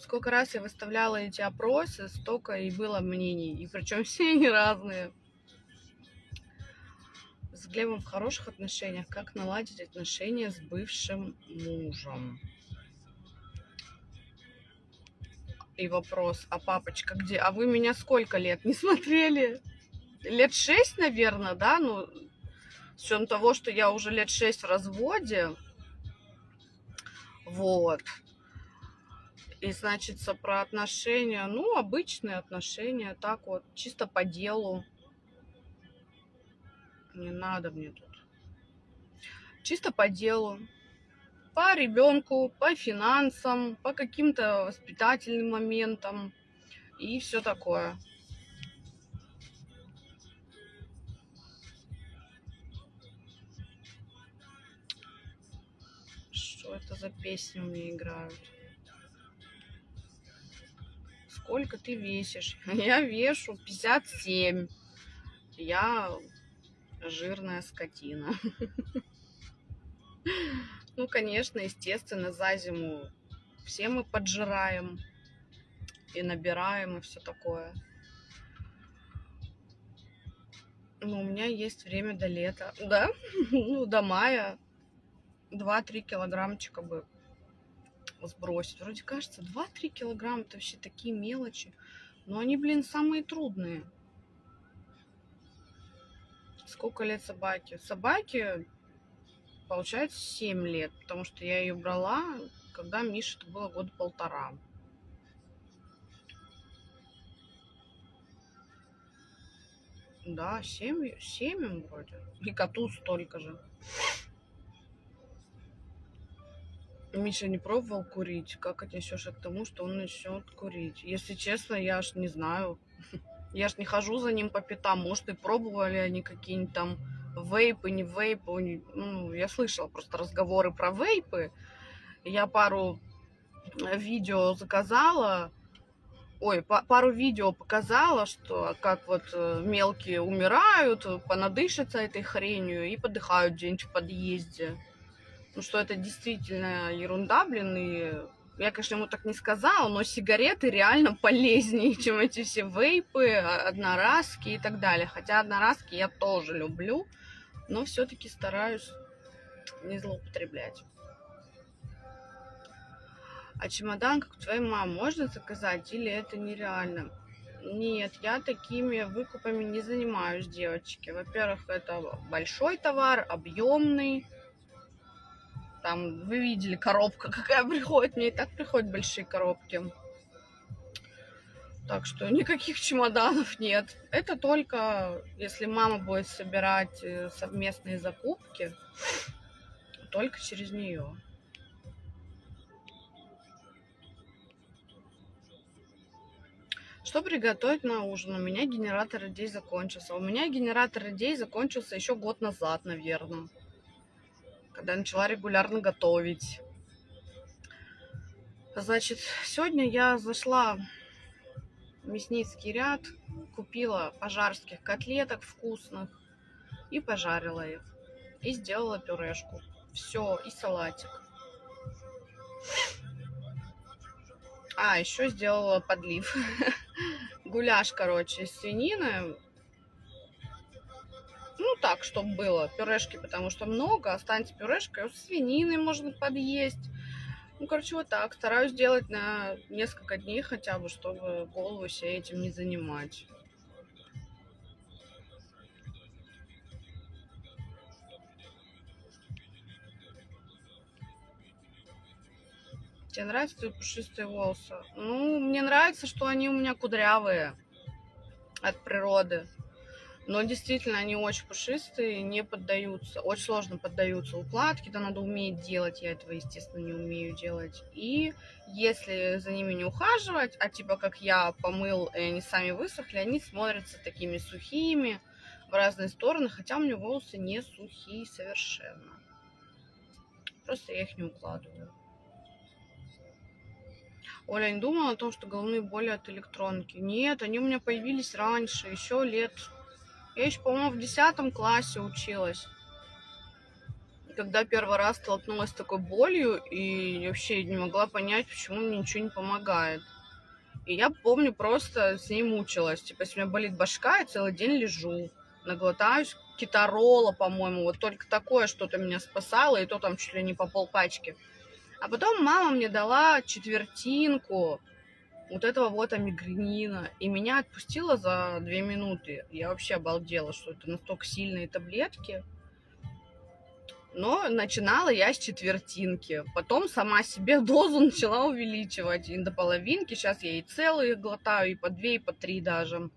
Сколько раз я выставляла эти опросы, столько и было мнений. И причем все они разные. С Глебом в хороших отношениях. Как наладить отношения с бывшим мужем? И вопрос, а папочка где? А вы меня сколько лет не смотрели? Лет 6, наверное, да? Ну, с учетом того, что я уже лет 6 в разводе. Вот. И, значит, про отношения, ну, обычные отношения, так вот, чисто по делу. Не надо мне тут. Чисто по делу. По ребенку, по финансам, по каким-то воспитательным моментам и все такое. Что это за песни у меня играют? Сколько ты весишь? Я вешу 57. Я жирная скотина. Ну, конечно, естественно, за зиму все мы поджираем и набираем, и все такое. Но у меня есть время до лета, да? Ну, до мая 2-3 килограммчика бы сбросить. Вроде кажется, 2-3 килограмма это вообще такие мелочи. Но они, блин, самые трудные. Сколько лет собаке? Собаке, получается, 7 лет, потому что я ее брала, когда Мише это было года 1,5. Да, 7 им вроде. И коту столько же. Миша не пробовал курить. Как отнесешься к тому, что он начнет курить? Если честно, я аж не знаю. Я ж не хожу за ним по пятам. Может, и пробовали они какие-нибудь там вейпы, не вейпы. Ну, я слышала просто разговоры про вейпы. Я пару видео заказала. Ой, пару видео показала, что как вот мелкие умирают, понадышатся этой хренью и подыхают где-нибудь в подъезде. Ну, что это действительно ерунда, блин, и я, конечно, ему так не сказала, но сигареты реально полезнее, чем эти все вейпы, одноразки и так далее. Хотя одноразки я тоже люблю, но все-таки стараюсь не злоупотреблять. А чемодан, как у твоей мамы, можно заказать или это нереально? Нет, я такими выкупами не занимаюсь, девочки. Во-первых, это большой товар, объемный. Там вы видели, коробка какая приходит. Мне и так приходят большие коробки. Так что никаких чемоданов нет. Это только если мама будет собирать совместные закупки, только через нее. Что приготовить на ужин? У меня генератор идей закончился. У меня генератор идей закончился еще год назад, наверное, когда я начала регулярно готовить. Значит, сегодня я зашла в мясницкий ряд, купила пожарских котлеток вкусных и пожарила их. И сделала пюрешку. Все, и салатик. А, еще сделала подлив. Гуляш, короче, из свинины. Ну, так, чтобы было. Пюрешки, потому что много. Останется пюрешка. С свининой можно подъесть. Ну, короче, вот так. Стараюсь делать на несколько дней хотя бы, чтобы голову себе этим не занимать. Тебе нравятся твои пушистые волосы? Ну, мне нравится, что они у меня кудрявые от природы. Но действительно, они очень пушистые, не поддаются, очень сложно поддаются укладке, да надо уметь делать, я этого, естественно, не умею делать. И если за ними не ухаживать, а типа как я помыл, и они сами высохли, они смотрятся такими сухими в разные стороны, хотя у меня волосы не сухие совершенно. Просто я их не укладываю. Оля, не думала о том, что головные боли от электронки? Нет, они у меня появились раньше, еще лет. Я еще, по-моему, в 10 классе училась. Когда первый раз столкнулась с такой болью и вообще не могла понять, почему мне ничего не помогает. И я помню, просто с ней мучилась. Типа, если у меня болит башка, я целый день лежу, наглотаюсь китарола, по-моему. Вот только такое что-то меня спасало, и то там чуть ли не по полпачки. А потом мама мне дала четвертинку вот этого вот амигренина, и меня отпустила за 2 минуты. Я вообще обалдела, что это настолько сильные таблетки. Но начинала я с четвертинки. Потом сама себе дозу начала увеличивать и до половинки. Сейчас я и целые глотаю, и по 2, и по 3 даже.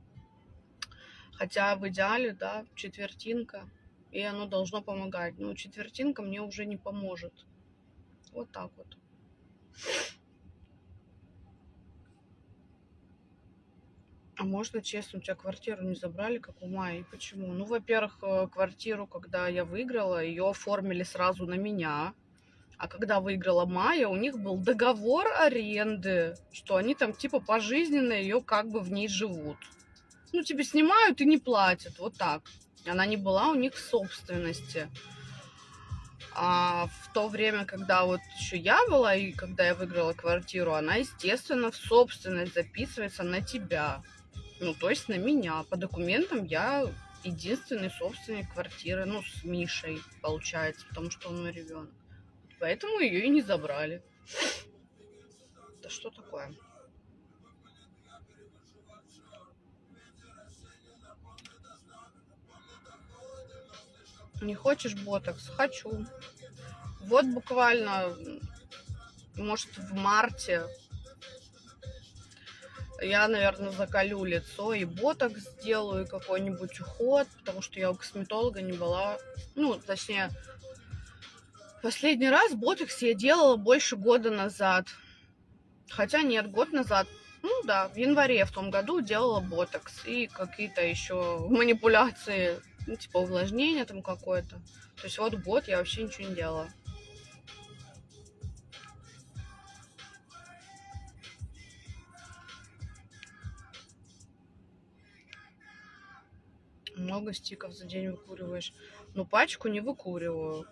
Хотя в идеале, да, четвертинка. И оно должно помогать. Но четвертинка мне уже не поможет. Вот так вот. А можно честно, у тебя квартиру не забрали, как у Майи? И почему? Ну, во-первых, квартиру, когда я выиграла, ее оформили сразу на меня. А когда выиграла Майя, у них был договор аренды, что они там типа пожизненно ее как бы в ней живут. Ну, тебе снимают и не платят, вот так. Она не была у них в собственности. А в то время, когда вот еще я была и когда я выиграла квартиру, она, естественно, в собственность записывается на тебя. Ну, то есть на меня. По документам я единственный собственник квартиры, ну, с Мишей, получается, потому что он мой ребенок. Поэтому ее и не забрали. Да что такое? Не хочешь ботокс? Хочу. Вот буквально, может, в марте я, наверное, закалю лицо и ботокс сделаю, и какой-нибудь уход, потому что я у косметолога не была. Ну, точнее, последний раз ботокс я делала больше года назад. Хотя нет, год назад. Ну да, в январе в том году делала ботокс и какие-то еще манипуляции, ну, типа увлажнение там какое-то. То есть вот год я вообще ничего не делала. Много стиков за день выкуриваешь. Ну, пачку не выкуриваю.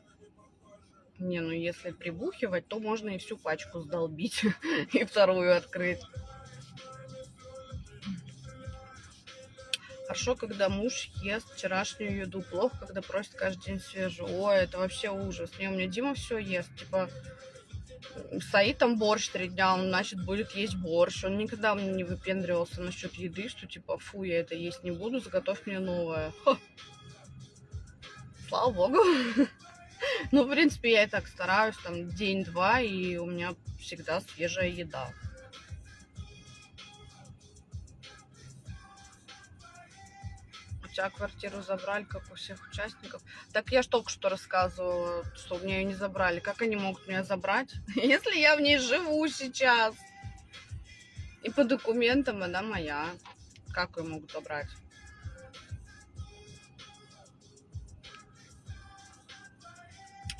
Не, ну если прибухивать, то можно и всю пачку сдолбить и вторую открыть. Хорошо, когда муж ест вчерашнюю еду. Плохо, когда просит каждый день свежую. Ой, это вообще ужас. Не, у меня Дима все ест. Типа, стоит там борщ 3 дня, он, значит, будет есть борщ. Он никогда мне не выпендривался насчет еды, что типа, фу, я это есть не буду, заготовь мне новое. Ха, слава богу. Ну, в принципе, я и так стараюсь, там, день-два, и у меня всегда свежая еда. У тебя квартиру забрали, как у всех участников. Так я ж только что рассказывала, что у меня ее не забрали. Как они могут меня забрать, если я в ней живу сейчас? И по документам она моя. Как ее могут забрать?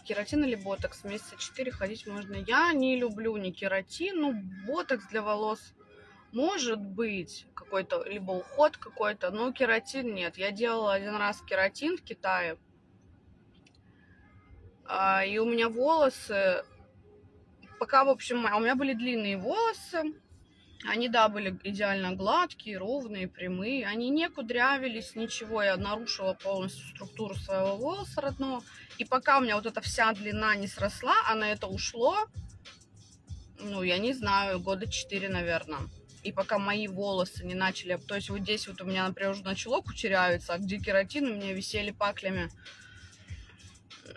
Кератин или ботокс? Месяца 4 ходить можно. Я не люблю ни кератин, ну, ботокс для волос. Может быть, какой-то, либо уход какой-то, но кератин нет. Я делала один раз кератин в Китае, и у меня волосы, пока, в общем, у меня были длинные волосы, они, да, были идеально гладкие, ровные, прямые, они не кудрявились, ничего, я нарушила полностью структуру своего волоса родного, и пока у меня вот эта вся длина не сросла, а на это ушло, ну, я не знаю, года 4, наверное. И пока мои волосы не начали... То есть вот здесь вот у меня, например, уже начало кучерявиться, а где кератин у меня висели паклями.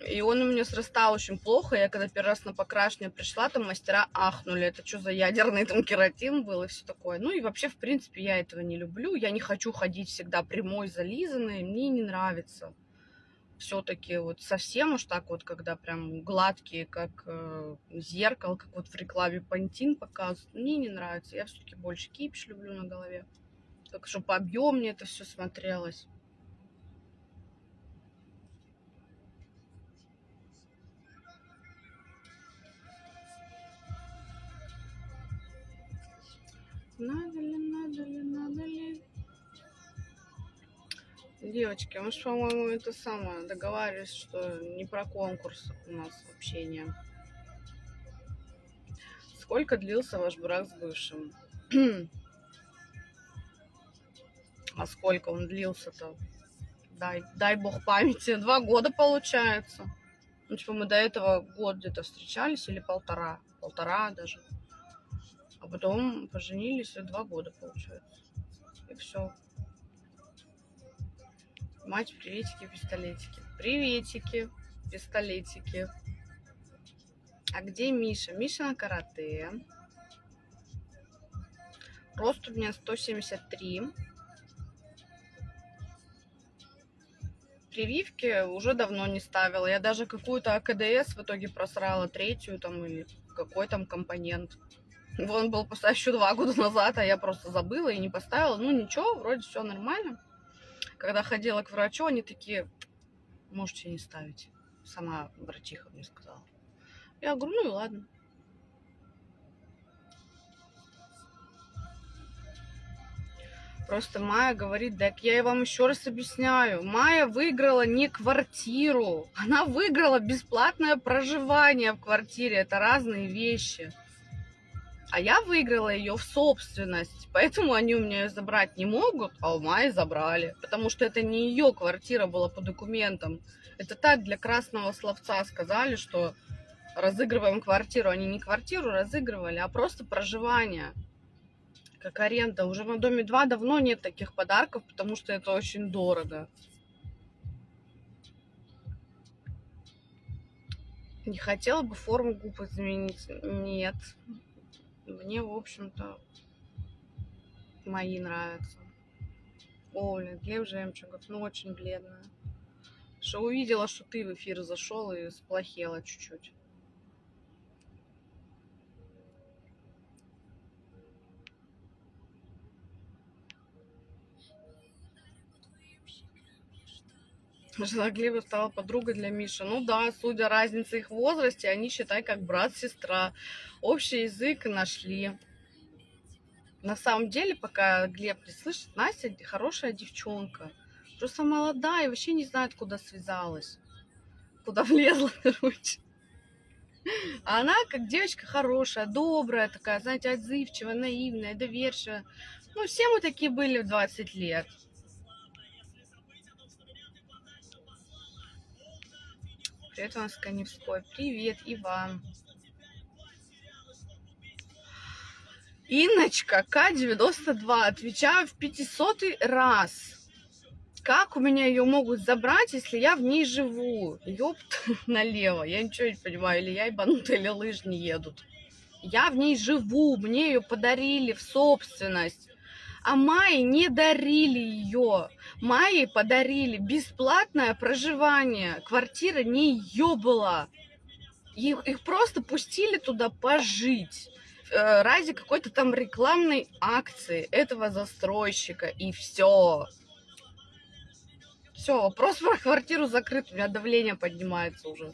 И он у меня срастал очень плохо. Я когда первый раз на покрашивание пришла, там мастера ахнули. Это что за ядерный там кератин был и все такое. Ну и вообще, в принципе, я этого не люблю. Я не хочу ходить всегда прямой, зализанной. Мне не нравится. Все-таки вот совсем уж так вот, когда прям гладкие, как зеркало, как вот в рекламе Пантин показывают, мне не нравится. Я все-таки больше кипиш люблю на голове. Так, чтобы объемнее это все смотрелось. Надо ли, надо ли, надо ли? Девочки, мы же, по-моему, это самое договаривались, что не про конкурс у нас общение. Сколько длился ваш брак с бывшим? А сколько он длился-то? Дай бог памяти. 2 года получается. Ну, типа, мы до этого год где-то встречались, или полтора. Полтора даже. А потом поженились, и 2 года получается. И все. Мать, приветики, пистолетики. Приветики, пистолетики. А где Миша? Миша на карате. Рост у меня 173. Прививки уже давно не ставила. Я даже какую-то АКДС в итоге просрала, 3-ю там или какой там компонент. Он был поставлен еще 2 года назад, а я просто забыла и не поставила. Ну ничего, вроде все нормально. Когда ходила к врачу, они такие: можете не ставить. Сама врачиха мне сказала. Я говорю, ну и ладно. Просто Майя говорит, так я вам еще раз объясняю. Майя выиграла не квартиру, она выиграла бесплатное проживание в квартире. Это разные вещи. А я выиграла ее в собственность. Поэтому они у меня ее забрать не могут, а у Майи забрали. Потому что это не ее квартира была по документам. Это так для красного словца сказали, что разыгрываем квартиру. Они не квартиру разыгрывали, а просто проживание. Как аренда. Уже на Доме 2 давно нет таких подарков, потому что это очень дорого. Не хотела бы форму губ изменить? Нет. Мне, в общем-то, мои нравятся. О, блин, Глеб Жемчугов, ну очень бледная. Что увидела, что ты в эфир зашел и сплохела чуть-чуть. Жена Глеба стала подругой для Миши. Ну да, судя разнице их в возрасте, они, считай, как брат-сестра. Общий язык нашли. На самом деле, пока Глеб не слышит, Настя хорошая девчонка. Просто молодая и вообще не знает, куда связалась. Куда влезла, короче. А она как девочка хорошая, добрая такая, знаете, отзывчивая, наивная, доверчивая. Ну, все мы такие были в 20 лет. Привет, вам с Каневской. Привет, Иван. Инночка, К92. Отвечаю в 500-й раз. Как у меня ее могут забрать, если я в ней живу? Ёпт налево. Я ничего не понимаю. Или я ебанутая, или лыжи не едут. Я в ней живу. Мне ее подарили в собственность. А Майе не дарили ее. Майе подарили бесплатное проживание. Квартира не ее была. Их просто пустили туда пожить ради какой-то там рекламной акции этого застройщика. И все. Все, вопрос про квартиру закрыт. У меня давление поднимается уже.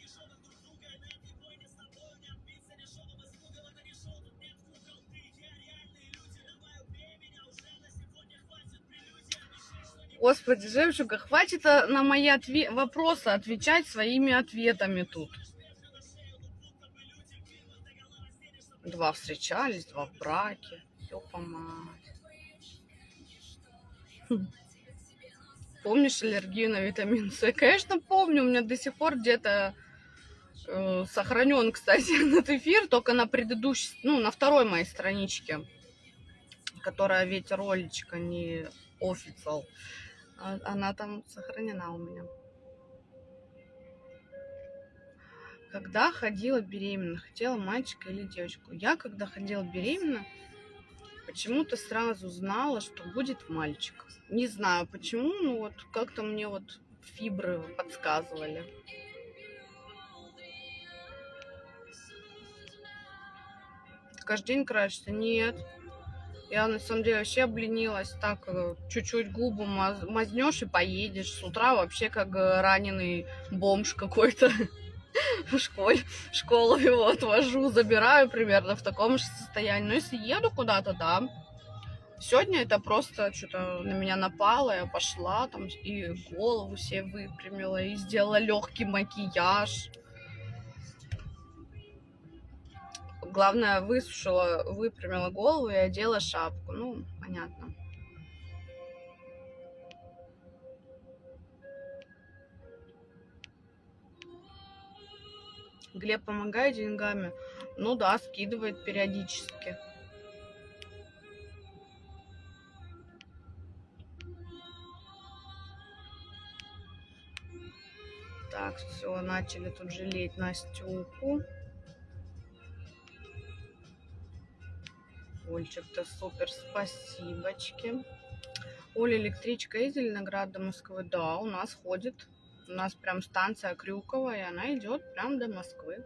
Господи, Жемчуга, хватит на мои вопросы отвечать своими ответами тут. 2 встречались, 2 в браке. Ёпа мать. Помнишь аллергию на витамин С? Конечно, помню. У меня до сих пор где-то сохранен, кстати, этот эфир, только на предыдущей, ну, на второй моей страничке, которая ведь роличка, не официал. Она там сохранена у меня. Когда ходила беременна, хотела мальчика или девочку? Я, когда ходила беременна, почему-то сразу знала, что будет мальчик. Не знаю почему, но вот как-то мне вот фибры подсказывали. Каждый день красишься? Нет. Я на самом деле вообще обленилась. Так, чуть-чуть губы мазнешь и поедешь. С утра вообще как раненый бомж какой-то. В школу его отвожу, забираю примерно в таком же состоянии. Но если еду куда-то, да, Сегодня это просто что-то на меня напало, я пошла там и голову себе выпрямила, и сделала легкий макияж. Главное, высушила, выпрямила голову и одела шапку. Ну, понятно. Глеб помогает деньгами? Ну да, скидывает периодически. Так, все, начали тут жалеть Настюку. Ольчик-то супер, спасибочки. Оля, электричка из Зеленограда до Москвы? Да, у нас ходит. У нас прям станция Крюкова, и она идет прям до Москвы.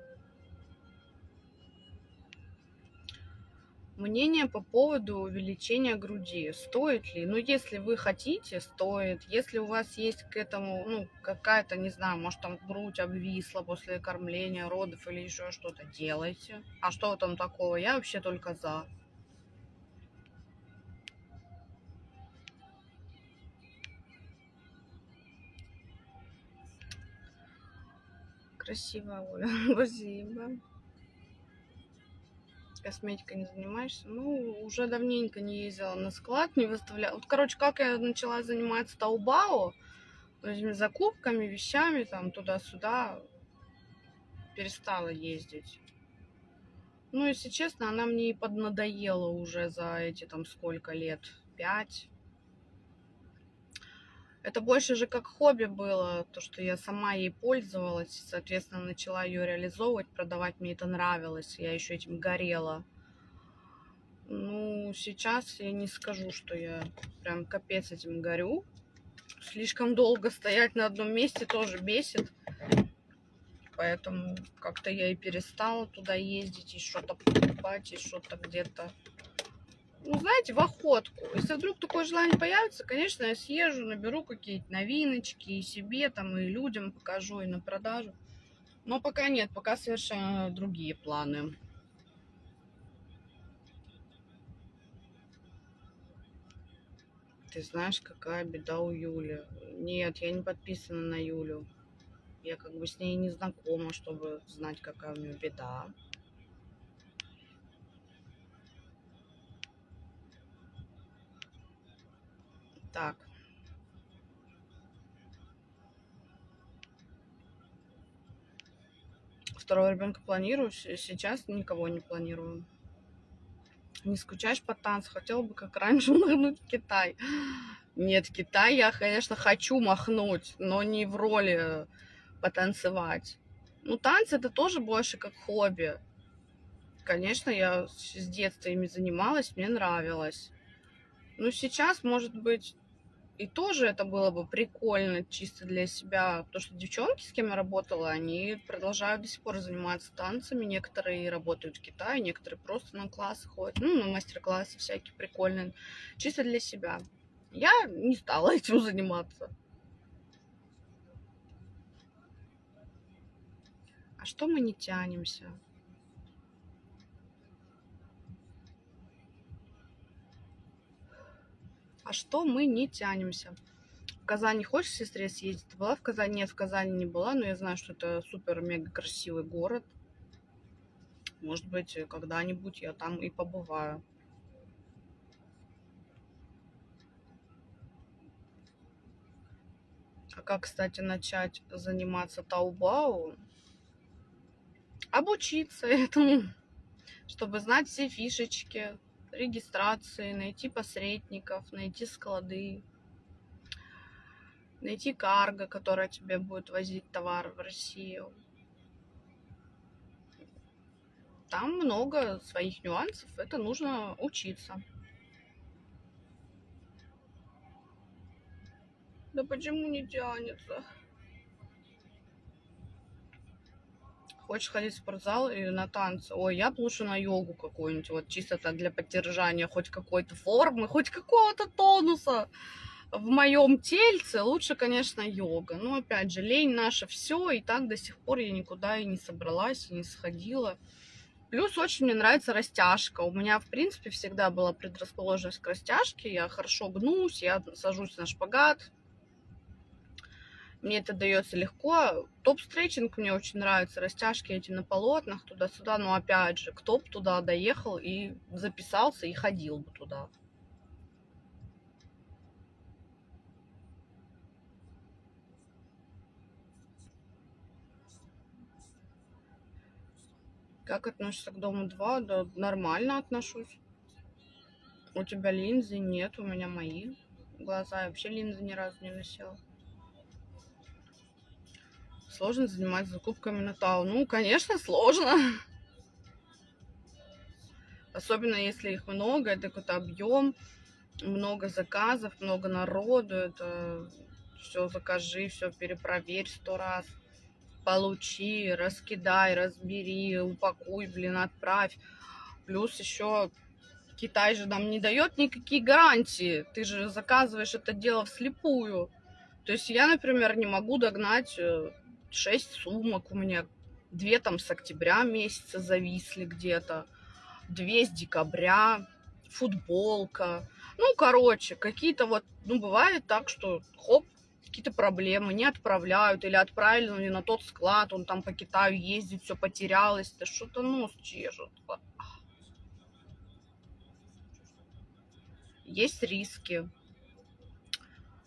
Мнение по поводу увеличения груди. Стоит ли? Ну, если вы хотите, стоит. Если у вас есть к этому, ну, какая-то, не знаю, может, там грудь обвисла после кормления, родов или еще что-то, делайте. А что там такого? Я вообще только за. Красивая, Оля. Спасибо. Косметикой не занимаешься? Ну, уже давненько не ездила на склад, не выставляла. Вот, короче, как я начала заниматься Таобао, этими закупками, вещами, там, туда-сюда, перестала ездить. Ну, если честно, она мне и поднадоела уже за эти там сколько лет? 5. Это больше же как хобби было, то, что я сама ей пользовалась, соответственно, начала ее реализовывать, продавать, мне это нравилось, я еще этим горела. Ну, сейчас я не скажу, что я прям капец этим горю. Слишком долго стоять на одном месте тоже бесит. Поэтому как-то я и перестала туда ездить, и что-то покупать, и что-то где-то. Ну, знаете, в охотку. Если вдруг такое желание появится, конечно, я съезжу, наберу какие-то новиночки и себе там, и людям покажу, и на продажу. Но пока нет, пока совершенно другие планы. Ты знаешь, какая беда у Юли? Нет, я не подписана на Юлю. Я как бы с ней не знакома, чтобы знать, какая у нее беда. Так. Второго ребенка планирую. Сейчас никого не планирую. Не скучаешь по танцу? Хотела бы, как раньше, махнуть в Китай. Нет, в Китай я, конечно, хочу махнуть, но не в роли потанцевать. Ну, танцы это тоже больше как хобби. Конечно, я с детства ими занималась, мне нравилось. Но сейчас, может быть, и тоже это было бы прикольно чисто для себя. Потому что девчонки, с кем я работала, они продолжают до сих пор заниматься танцами. Некоторые работают в Китае, некоторые просто на классы ходят. Ну, на мастер-классы всякие прикольные. Чисто для себя. Я не стала этим заниматься. А что мы не тянемся? А что мы не тянемся? В Казани хочешь к сестре съездить? Ты была в Казани? Нет, в Казани не была, но я знаю, что это супер-мега красивый город. Может быть, когда-нибудь я там и побываю. А как, кстати, начать заниматься Таобао? Обучиться этому, чтобы знать все фишечки, регистрации, найти посредников, найти склады, найти карго, которая тебе будет возить товар в Россию. Там много своих нюансов, это нужно учиться. Да почему не тянется? Хочешь ходить в спортзал или на танцы? Ой, я бы лучше на йогу какую-нибудь, вот чисто так для поддержания хоть какой-то формы, хоть какого-то тонуса в моем тельце. Лучше, конечно, йога. Но опять же, лень наша все, и так до сих пор я никуда и не собралась, и не сходила. Плюс очень мне нравится растяжка. У меня, в принципе, всегда была предрасположенность к растяжке. Я хорошо гнусь, я сажусь на шпагат. Мне это дается легко. Топ-стретчинг мне очень нравится. Растяжки эти на полотнах, туда-сюда. Но опять же, кто бы туда доехал и записался, и ходил бы туда. Как относишься к Дому-2? Да, нормально отношусь. У тебя линзы? Нет, у меня мои глаза. Я вообще линзы ни разу не носила. Сложно заниматься закупками на Тау. Ну, конечно, сложно. Особенно если их много, это какой-то объем, много заказов, много народу. Это все закажи, все перепроверь 100 раз. Получи, раскидай, разбери, упакуй, блин, отправь. Плюс еще Китай же нам не дает никакие гарантии. Ты же заказываешь это дело вслепую. То есть я, например, не могу догнать 6 сумок у меня. 2 там с октября месяца зависли где-то, 2 с декабря, футболка. Ну, короче, какие-то вот, ну, бывает так, что хоп, какие-то проблемы, не отправляют, или отправили, но не на тот склад, он там по Китаю ездит, все потерялось, да что-то нос чешет. Есть риски,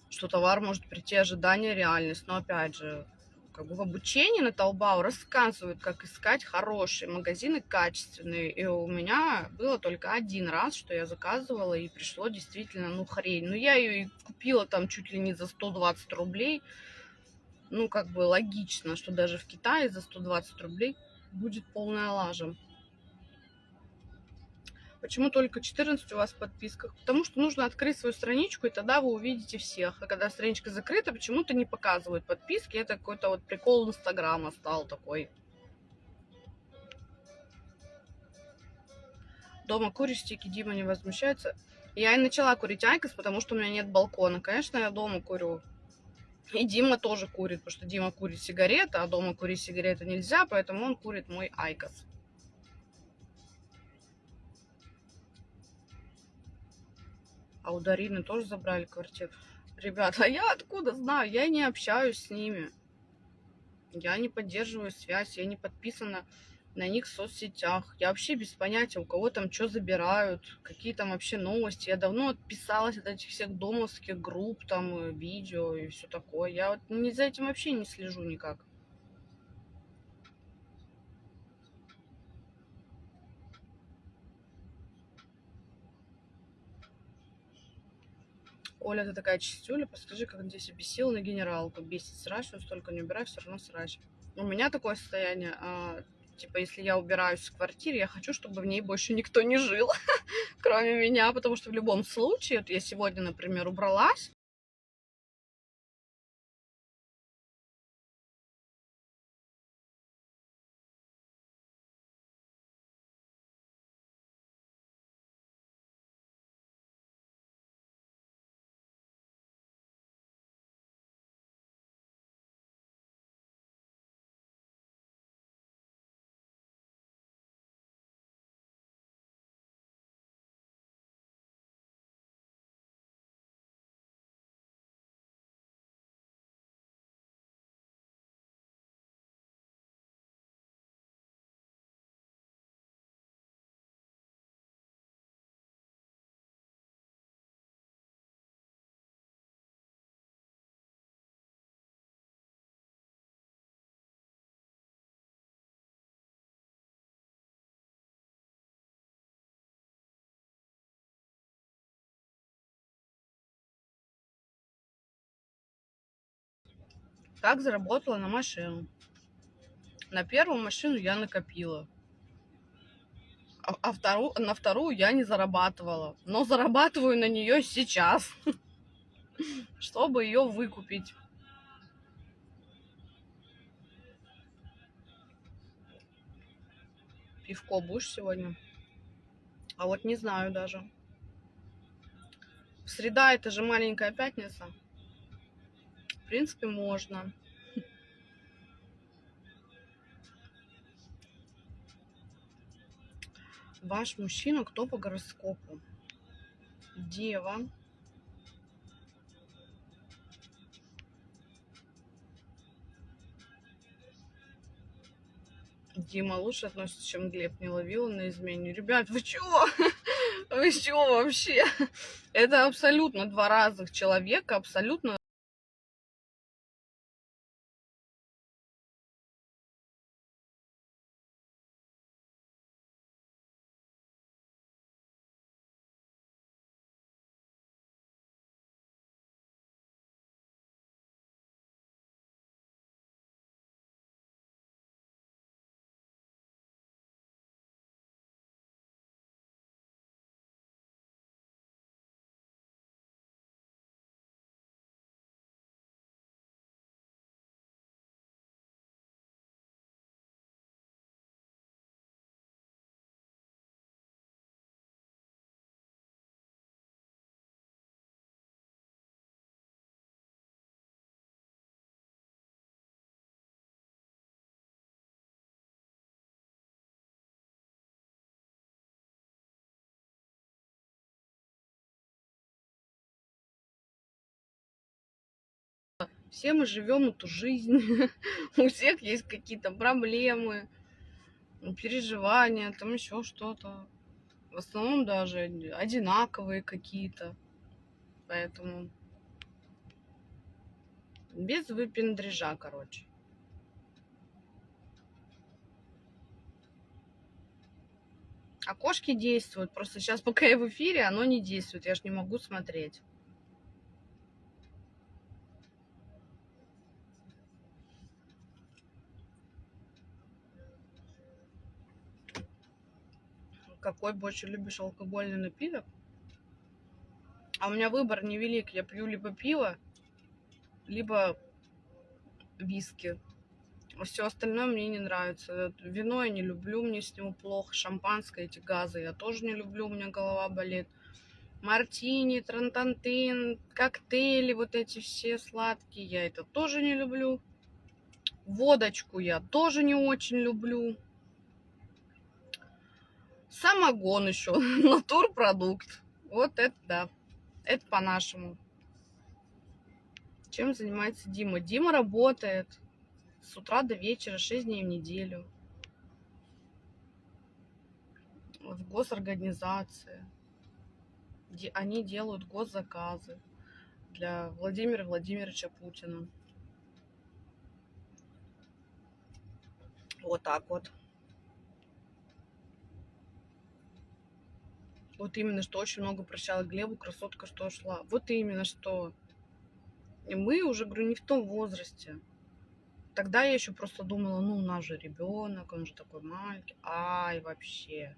что товар может прийти ожидание реальность. Но опять же, как бы в обучении на Taobao рассказывают, как искать хорошие магазины, качественные. И у меня было только один раз, что я заказывала, и пришло действительно, ну, хрень. Ну, я ее и купила там чуть ли не за 120 рублей. Ну, как бы логично, что даже в Китае за 120 рублей будет полная лажа. Почему только 14 у вас в подписках? Потому что нужно открыть свою страничку, и тогда вы увидите всех. А когда страничка закрыта, почему-то не показывают подписки. Это какой-то вот прикол Инстаграма стал такой. Дома куришь, стики, Дима не возмущается. Я и начала курить айкос, потому что у меня нет балкона. Конечно, я дома курю. И Дима тоже курит, потому что Дима курит сигареты, а дома курить сигареты нельзя, поэтому он курит мой айкос. А у Дарины тоже забрали квартиру. Ребята, а я откуда знаю? Я не общаюсь с ними. Я не поддерживаю связь, я не подписана на них в соцсетях. Я вообще без понятия, у кого там что забирают, какие там вообще новости. Я давно отписалась от этих всех домовских групп, там, видео и все такое. Я вот не за этим вообще не слежу никак. Оля, ты такая чистюля, подскажи, как надо себе сил на генералку. Бесит срач, но столько не убирай, все равно срач. У меня такое состояние, типа, если я убираюсь в квартире, я хочу, чтобы в ней больше никто не жил, кроме меня, потому что в любом случае, вот я сегодня, например, убралась, как заработала на машину. На первую машину я накопила, на вторую я не зарабатывала, но зарабатываю на нее сейчас, чтобы ее выкупить. Пивко будешь сегодня? А вот не знаю даже. Среда это же маленькая пятница. В принципе, можно. Ваш мужчина кто по гороскопу? Дева. Дима лучше относится, чем Глеб. Не ловила на измене. Ребят, вы чего? Вы чего вообще? Это абсолютно два разных человека, абсолютно. Все мы живем эту жизнь. У всех есть какие-то проблемы, переживания, там еще что-то. В основном даже одинаковые какие-то. Поэтому без выпендрежа, короче. Окошки действуют. Просто сейчас, пока я в эфире, оно не действует. Я же не могу смотреть. Какой больше любишь алкогольный напиток? А у меня выбор невелик. Я пью либо пиво, либо виски. Все остальное мне не нравится. Вино я не люблю, мне с него плохо. Шампанское, эти газы я тоже не люблю, у меня голова болит. Мартини, трантантин, коктейли, вот эти все сладкие, я это тоже не люблю. Водочку я тоже не очень люблю. Самогон еще, натурпродукт. Вот это да, это по-нашему. Чем занимается Дима? Дима работает с утра до вечера, 6 дней в неделю. В госорганизации. Они делают госзаказы для Владимира Владимировича Путина. Вот так вот. Вот именно, что очень много прощала Глебу, красотка, что ушла. Вот именно, что. И мы уже, говорю, не в том возрасте. Тогда я еще просто думала, ну, у нас же ребенок, он же такой маленький. Ай, вообще.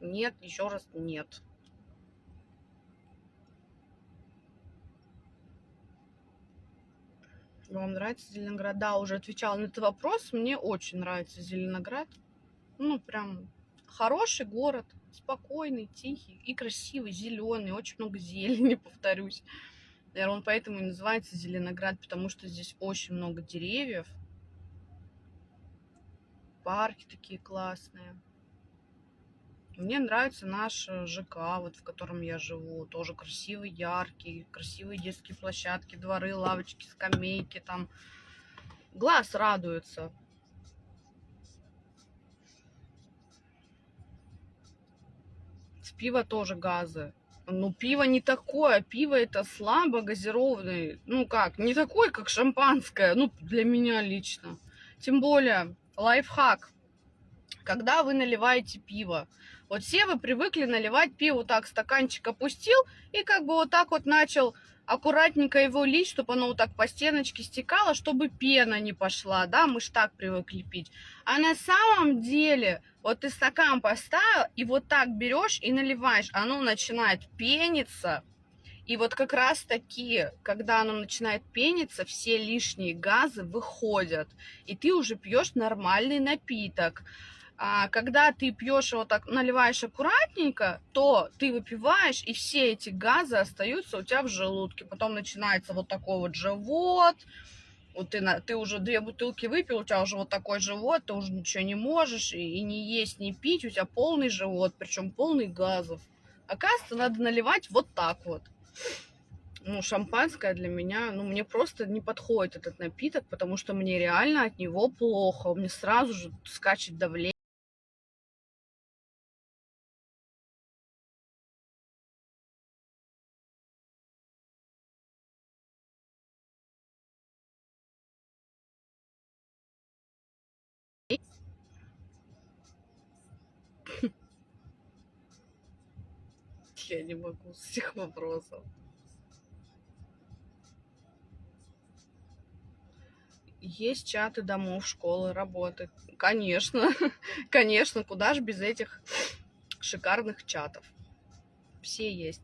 Нет, еще раз нет. Вам нравится Зеленоград? Да, уже отвечала на этот вопрос. Мне очень нравится Зеленоград. Ну, прям хороший город, спокойный, тихий и красивый, зеленый, очень много зелени, повторюсь. Наверное, он поэтому и называется Зеленоград, потому что здесь очень много деревьев, парки такие классные. Мне нравится наш ЖК, вот в котором я живу, тоже красивый, яркий, красивые детские площадки, дворы, лавочки, скамейки, там глаз радуется. С пива тоже газы. Ну, пиво не такое, пиво это слабо газированный, ну как, не такой, как шампанское, ну, для меня лично. Тем более, лайфхак, когда вы наливаете пиво. Вот все вы привыкли наливать пиво так, стаканчик опустил и как бы вот так вот начал аккуратненько его лить, чтобы оно вот так по стеночке стекало, чтобы пена не пошла, да, мы ж так привыкли пить. А на самом деле, вот ты стакан поставил и вот так берешь и наливаешь, оно начинает пениться. И вот как раз таки, когда оно начинает пениться, все лишние газы выходят, и ты уже пьешь нормальный напиток. А когда ты пьешь его так, наливаешь аккуратненько, то ты выпиваешь, и все эти газы остаются у тебя в желудке. Потом начинается вот такой вот живот, Вот ты уже 2 бутылки выпил, у тебя уже вот такой живот, ты уже ничего не можешь и не есть, не пить, у тебя полный живот, причем полный газов. Оказывается, надо наливать вот так вот. Ну, шампанское для меня, ну, мне просто не подходит этот напиток, потому что мне реально от него плохо. У меня сразу же скачет давление. Я не могу с этих вопросов. Есть чаты домов, школы, работы. Конечно, конечно, куда же без этих шикарных чатов. Все есть.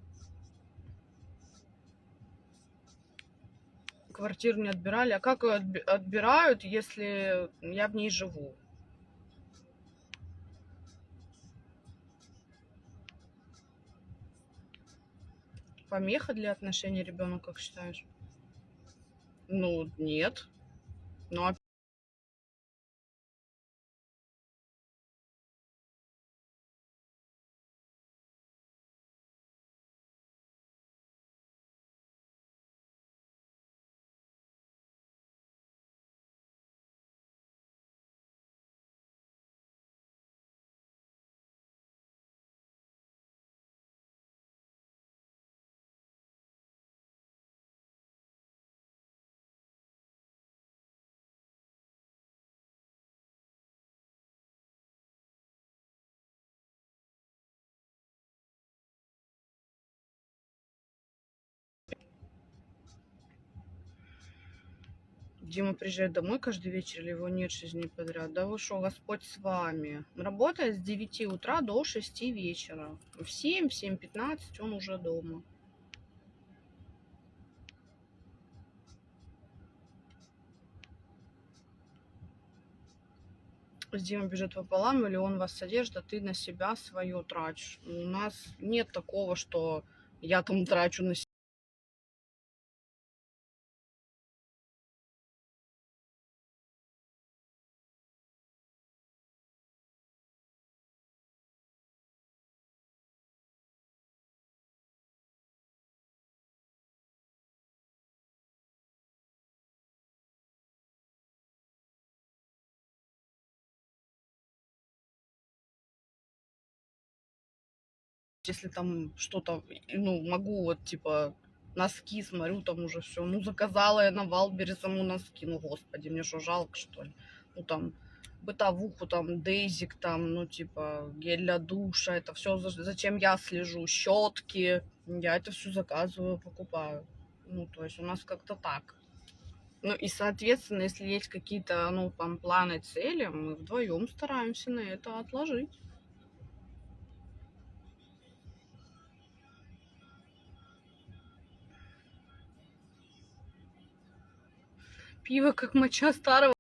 Квартиру не отбирали. А как ее отбирают, если я в ней живу? Помеха для отношений ребенка, как считаешь? Ну, нет. Ну, а Дима приезжает домой каждый вечер или его нет 6 дней подряд? Да вы что, Господь с вами. Работает с 9 утра до 6 вечера. В 7, в 7:15 он уже дома. С Димой бежит пополам, или он вас содержит, а ты на себя свое тратишь. У нас нет такого, что я там трачу на себя. Если там что-то, ну, могу вот, типа, носки смотрю, там уже все. Ну, заказала я на Валбере саму носки. Ну, господи, мне что, жалко, что ли? Ну, там, бытовуху, там, дейзик, там, ну, типа, гель для душа. Это все, зачем я слежу. Щетки. Я это все заказываю, покупаю. Ну, то есть у нас как-то так. Ну, и, соответственно, если есть какие-то, ну, там, планы, цели, мы вдвоем стараемся на это отложить. Пиво, как моча старого.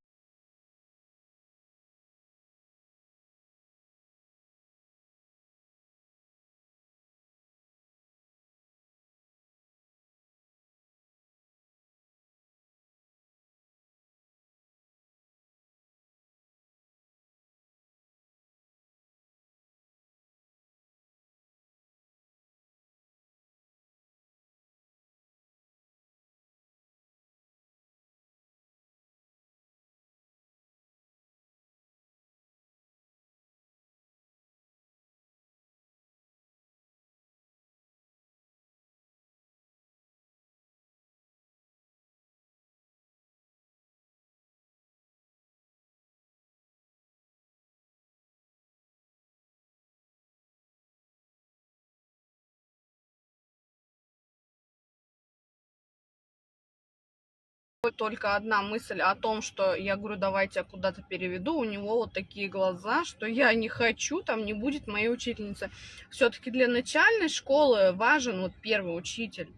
Только одна мысль о том, что я говорю, давайте я куда-то переведу, у него вот такие глаза, что я не хочу, там не будет моей учительницы. Все-таки для начальной школы важен вот первый учитель.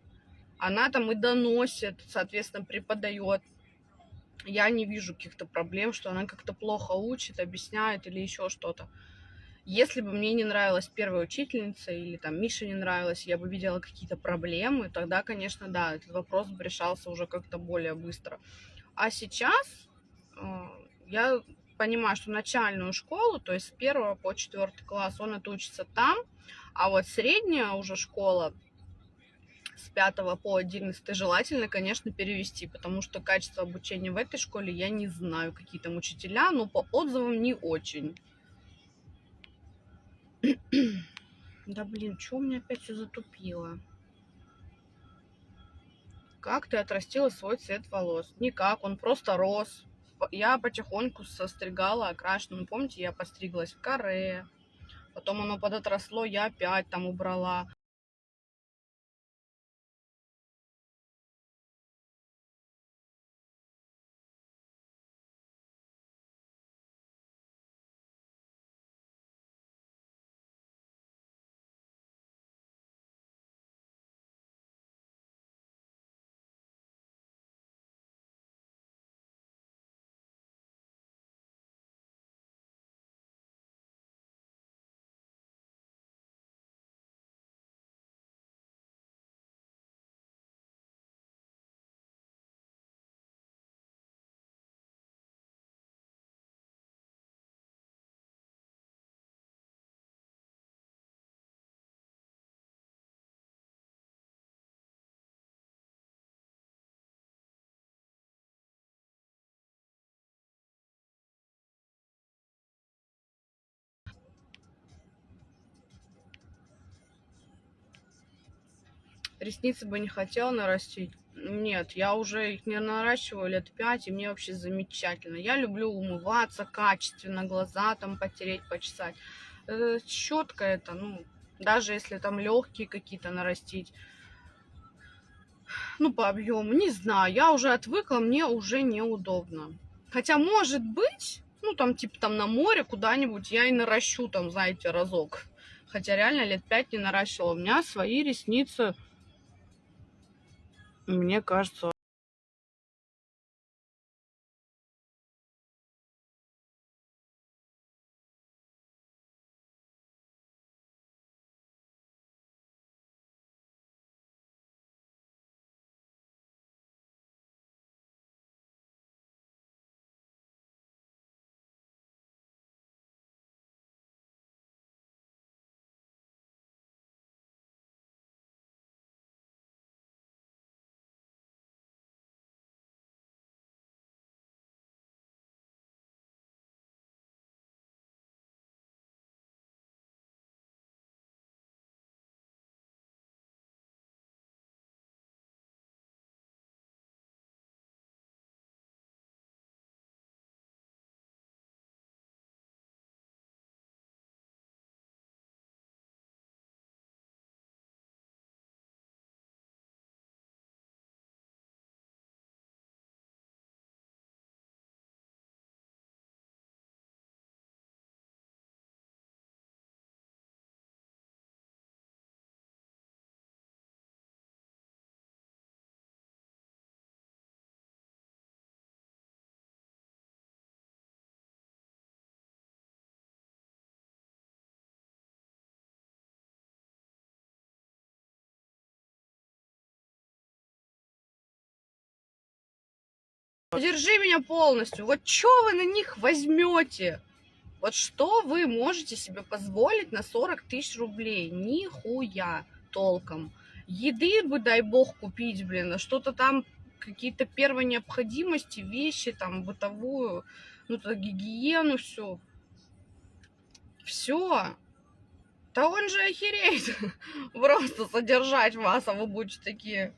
Она там и доносит, соответственно, преподает. Я не вижу каких-то проблем, что она как-то плохо учит, объясняет или еще что-то. Если бы мне не нравилась первая учительница или там Миша не нравилась, я бы видела какие-то проблемы, тогда, конечно, да, этот вопрос бы решался уже как-то более быстро. А сейчас я понимаю, что начальную школу, то есть с 1 по 4 класс, он отучится там, а вот средняя уже школа с 5 по 11 желательно, конечно, перевести, потому что качество обучения в этой школе я не знаю, какие там учителя, но по отзывам не очень. Да блин, что у меня опять все затупило? Как ты отрастила свой цвет волос? Никак, он просто рос. Я потихоньку состригала окрашенным. Помните, я постриглась в каре. Потом оно подотросло, я опять там убрала. Ресницы бы не хотела нарастить. Нет, я уже их не наращиваю лет 5, и мне вообще замечательно. Я люблю умываться качественно, глаза там потереть, почесать. Щетка это, ну, даже если там легкие какие-то нарастить, ну, по объему, не знаю, я уже отвыкла, мне уже неудобно. Хотя, может быть, ну, там, типа, там на море куда-нибудь я и наращу, там, знаете, разок. Хотя реально лет 5 не наращивала. У меня свои ресницы, мне кажется. Поддержи меня полностью. Вот что вы на них возьмете? Вот что вы можете себе позволить на 40 тысяч рублей? Нихуя толком. Еды бы, дай бог, купить, блин, а что-то там, какие-то первой необходимости, вещи, там, бытовую, ну, то гигиену, все. Все. Да он же охереет просто содержать вас, а вы будете такие...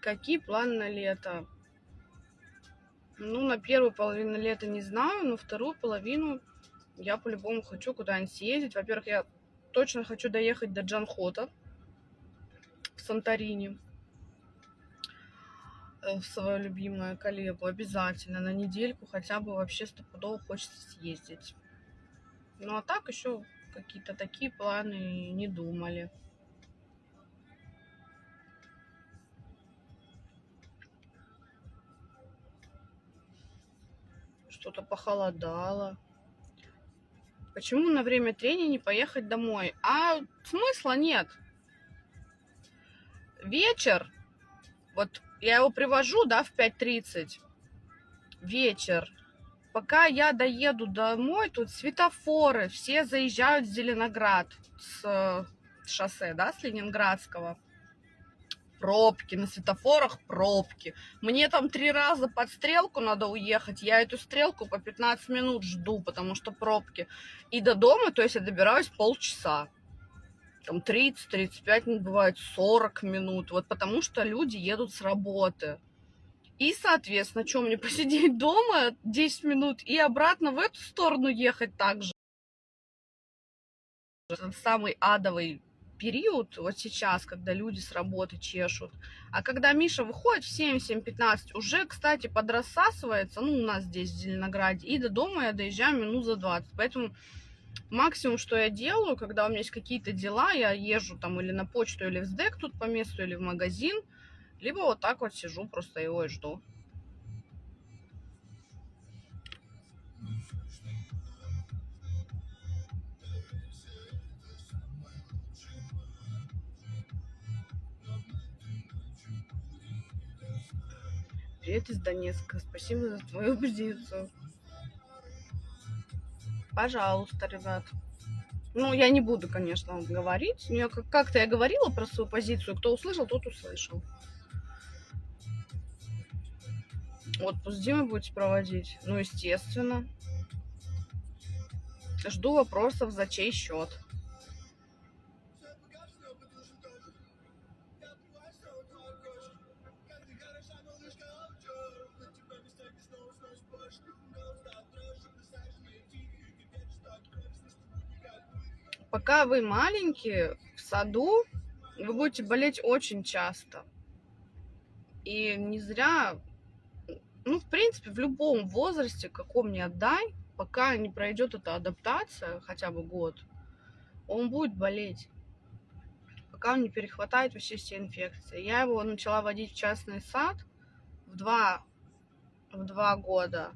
Какие планы на лето? Ну, на первую половину лета не знаю, но вторую половину я по-любому хочу куда-нибудь съездить. Во-первых, я точно хочу доехать до Джанхота в Санторини, в свое любимое Калебу. Обязательно на недельку хотя бы вообще стопудово хочется съездить. Ну, а так еще какие-то такие планы не думали. Что-то похолодало. Почему на время трения не поехать домой? А смысла нет. Вечер, вот я его привожу, да, в 5:30. Вечер. Пока я доеду домой, тут светофоры, все заезжают в Зеленоград с шоссе, да, с Ленинградского. Пробки, на светофорах пробки. Мне там 3 раза под стрелку надо уехать. Я эту стрелку по 15 минут жду, потому что пробки. И до дома, то есть я добираюсь полчаса. Там 30-35 минут, бывает 40 минут. Вот потому что люди едут с работы. И, соответственно, что мне посидеть дома 10 минут и обратно в эту сторону ехать также. Самый адовый период вот сейчас, когда люди с работы чешут. А когда Миша выходит в 7-7:15, уже, кстати, подрассасывается, ну, у нас здесь в Зеленограде, и до дома я доезжаю минут за 20. Поэтому максимум, что я делаю, когда у меня есть какие-то дела, я езжу там или на почту, или в СДЭК тут по месту, или в магазин, либо вот так вот сижу, просто его и жду. Привет из Донецка. Спасибо за твою позицию. Пожалуйста, ребят. Ну, я не буду, конечно, говорить. Я как-то я говорила про свою позицию. Кто услышал, тот услышал. Отпуск Димы будете проводить? Ну, естественно. Жду вопросов, за чей счет. Пока вы маленькие, в саду вы будете болеть очень часто. И не зря, ну, в принципе, в любом возрасте, каком ни отдай, пока не пройдет эта адаптация, хотя бы год, он будет болеть, пока он не перехватает вообще все инфекции. Я его начала водить в частный сад в 2 года.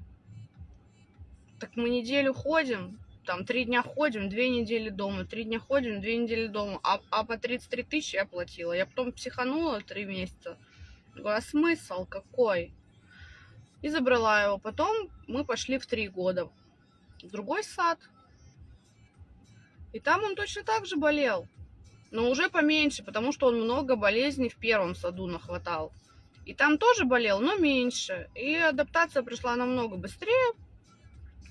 Так мы неделю ходим, там 3 дня ходим, 2 недели дома, 3 дня ходим, 2 недели дома, а по 33 тысячи я платила. Я потом психанула 3 месяца. Говорю, а смысл какой? И забрала его. Потом мы пошли в 3 года в другой сад. И там он точно так же болел. Но уже поменьше, потому что он много болезней в первом саду нахватал. И там тоже болел, но меньше. И адаптация пришла намного быстрее.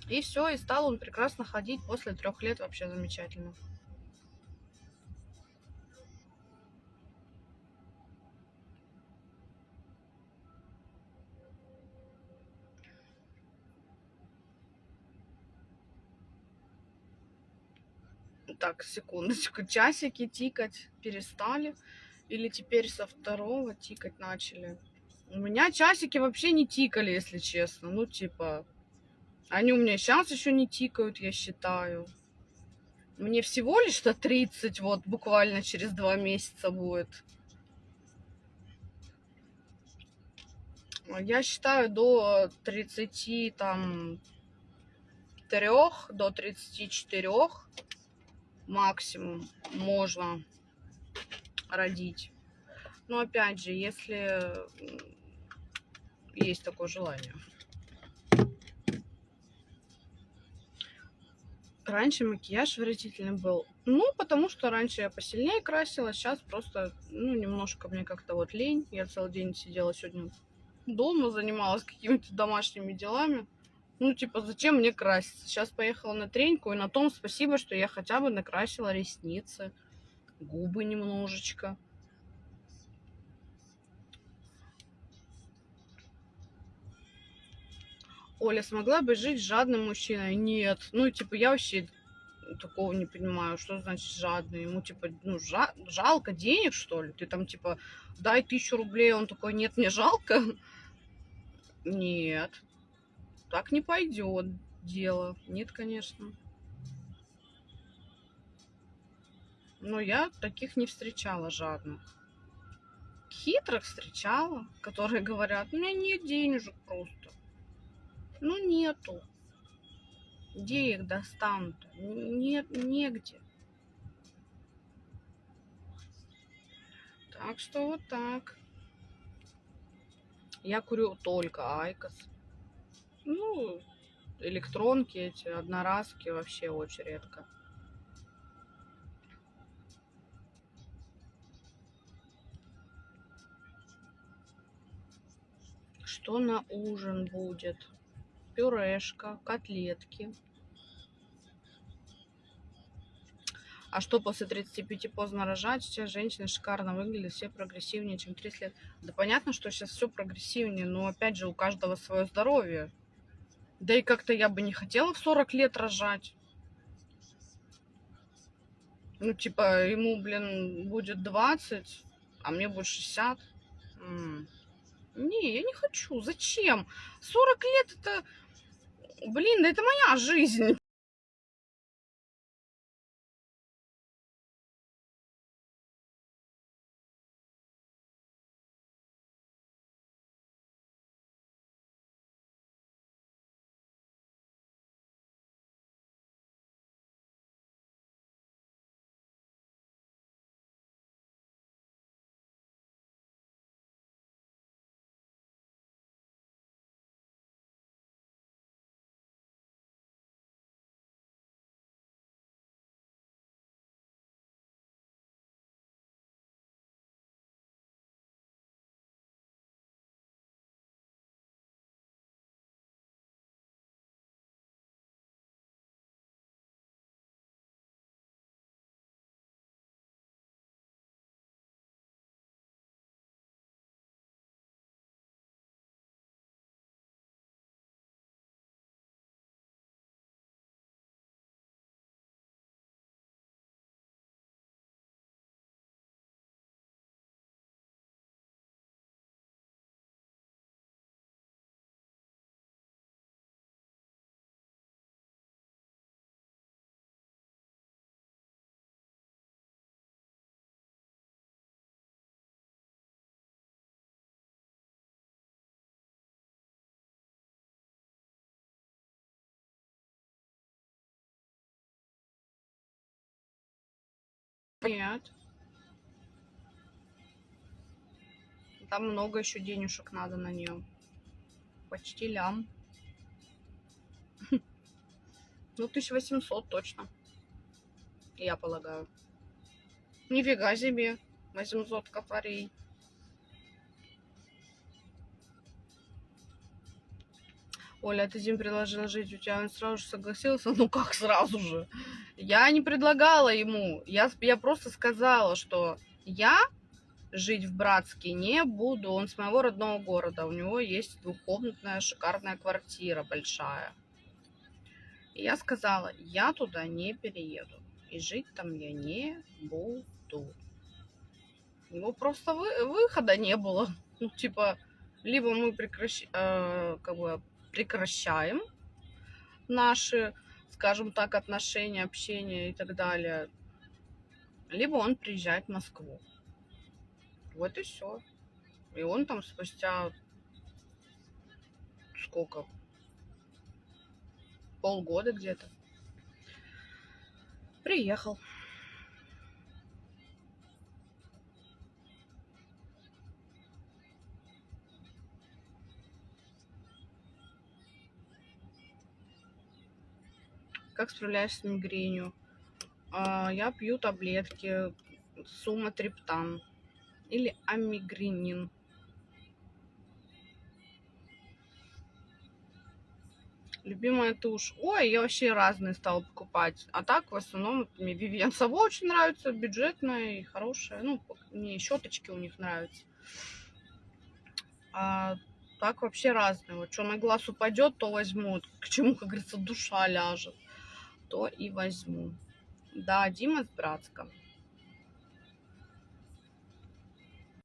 И все, и стал он прекрасно ходить после 3 лет, вообще замечательно. Так, секундочку, часики тикать перестали? Или теперь со 2-го тикать начали? У меня часики вообще не тикали, если честно. Ну, типа, они у меня сейчас еще не тикают, я считаю. Мне всего лишь-то 30, вот буквально через 2 месяца будет. Я считаю, до 30, там, 3, до 34 максимум можно родить. Но опять же, если есть такое желание. Раньше макияж выразительный был. Ну, потому что раньше я посильнее красила, сейчас просто, ну, немножко мне как-то вот лень. Я целый день сидела сегодня дома, занималась какими-то домашними делами. Ну, типа, зачем мне краситься? Сейчас поехала на треньку, и на том спасибо, что я хотя бы накрасила ресницы, губы немножечко. Оля, смогла бы жить с жадным мужчиной? Нет. Ну, типа, я вообще такого не понимаю, что значит жадный. Ему, типа, ну, жалко денег, что ли? Ты там, типа, дай 1000 рублей, он такой, нет, мне жалко. Нет, так не пойдет дело. Нет, конечно. Но я таких не встречала жадных. Хитрых встречала, которые говорят, у меня нет денежек просто. Ну, нету. Где их достанут? Нет, негде. Так что вот так. Я курю только Айкос. Ну, электронки эти, одноразки вообще очень редко. Что на ужин будет? Пюрешка, котлетки. А что после 35 поздно рожать? Сейчас женщины шикарно выглядят, все прогрессивнее, чем 30 лет. Да понятно, что сейчас все прогрессивнее, но опять же у каждого свое здоровье. Да и как-то я бы не хотела в 40 лет рожать. Ну, типа, ему, блин, будет 20, а мне будет 60. Не, я не хочу. Зачем? 40 лет это, блин, да это моя жизнь. Нет, там много еще денежек надо на нее. Почти лям. Ну, 1800 точно, я полагаю. Нифига себе, 800 кафарей. Оля, ты Дим предложила жить у тебя, он сразу же согласился? Ну как сразу же? Я не предлагала ему. Я просто сказала, что я жить в Братске не буду. Он с моего родного города. У него есть двухкомнатная шикарная квартира большая. И я сказала, я туда не перееду. И жить там я не буду. У него просто выхода не было. Ну, типа, либо мы прекращаем наши, скажем так, отношения, общение и так далее, либо он приезжает в Москву. Вот и все. И он там спустя сколько? Полгода где-то приехал. Как справляешься с мигренью? Я пью таблетки суматриптан или амигренин. Любимая тушь. Ой, я вообще разные стала покупать. А так, в основном, мне Vivienne Savo очень нравится. Бюджетная и хорошая. Ну, мне щеточки у них нравятся. так вообще разные. Вот что на глаз упадет, то возьму. К чему, как говорится, душа ляжет, то и возьму. Да, Дима с Братска.